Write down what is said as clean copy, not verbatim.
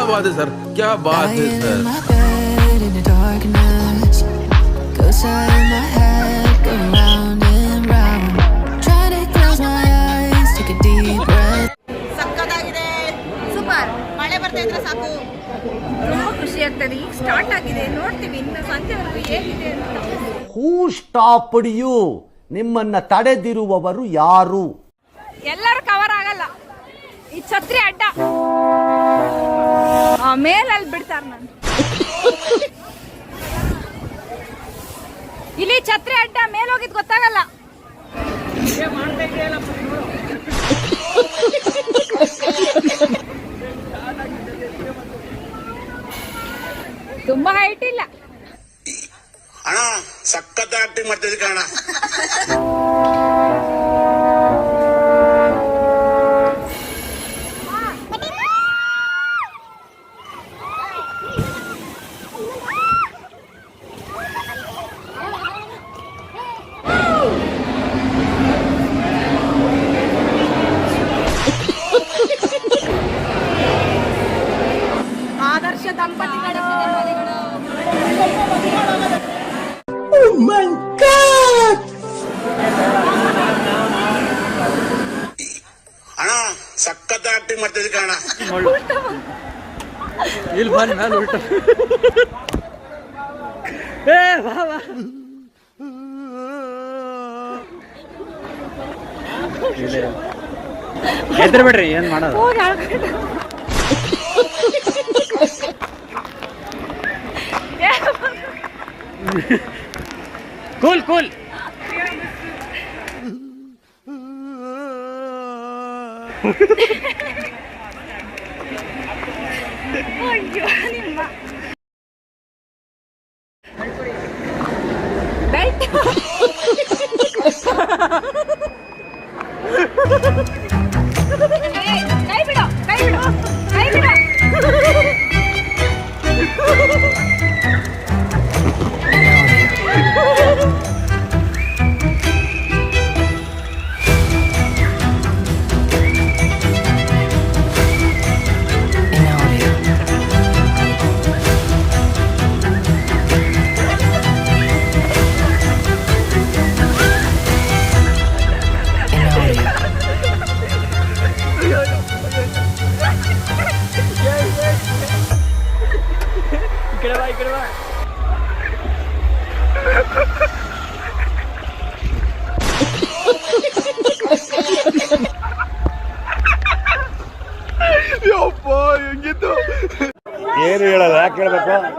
बात है सर, क्या बात है सर. ಸಕ್ಕತ್ತಾಗಿದೆ, ಸೂಪರ್. ಮಳೆ ಬರ್ತಾ ಇದ್ರೆ ಸಾಕು, ತುಂಬಾ ಖುಷಿ ಆಗ್ತದೆ. ಈಗ ಸ್ಟಾರ್ಟ್ ಆಗಿದೆ, ನೋಡ್ತೀವಿ ಇನ್ನು ಸಂಜೆವರೆಗೂ ಹೇಗಿದೆ ಅಂತ. ಹೂ ಸ್ಟಾಪ್ಡ್ ಯು? ನಿಮ್ಮನ್ನ ತಡೆದಿರುವವರು ಯಾರು? ಎಲ್ಲರೂ ಕವರ್ ಆಗಲ್ಲ, ಈ ಛತ್ರಿ ಅಡ್ಡ ಮೇಲಲ್ಲಿ ಬಿಡ್ತಾರ. ನಾನು ಇಲ್ಲಿ ಛತ್ರಿ ಅಡ್ಡ ಮೇಲ್ ಹೋಗಿದ್ ಗೊತ್ತಾಗಲ್ಲ. ತುಂಬಾ ಹೈಟ್ ಇಲ್ಲ ಅಣ್ಣ, ಸಖತ್ ಆಕ್ಟಿಂಗ್ ಮಾಡ್ತಿದ್ದೆ ಕಣ. ಆದರ್ಶ ದಂಪತಿಗಳು. ಅಣ್ಣ, ಸಖತ್ ಆಕ್ಟಿಂಗ್ ಮಾಡ್ತಿದ್ದೆ ಕಣ. ಇಲ್ಲಿ ಬಂದ ನಾನು ಉಲ್ಟ ಎದ್ರ ಬಿಡ್ರಿ, ಏನ್ ಮಾಡೋದು. Cool cool. ಅಯ್ಯೋ ನಿಮ್ಮ ಬೆಲ್ಟ್. ಕೈ ಬಿಡು, ಕೈ ಬಿಡು, ಕೈ ಬಿಡು. ఇక్కడ బా ಏನು ಹೇಳಲ್ಲ, ಯಾಕೆ ಹೇಳ್ಬೇಕು?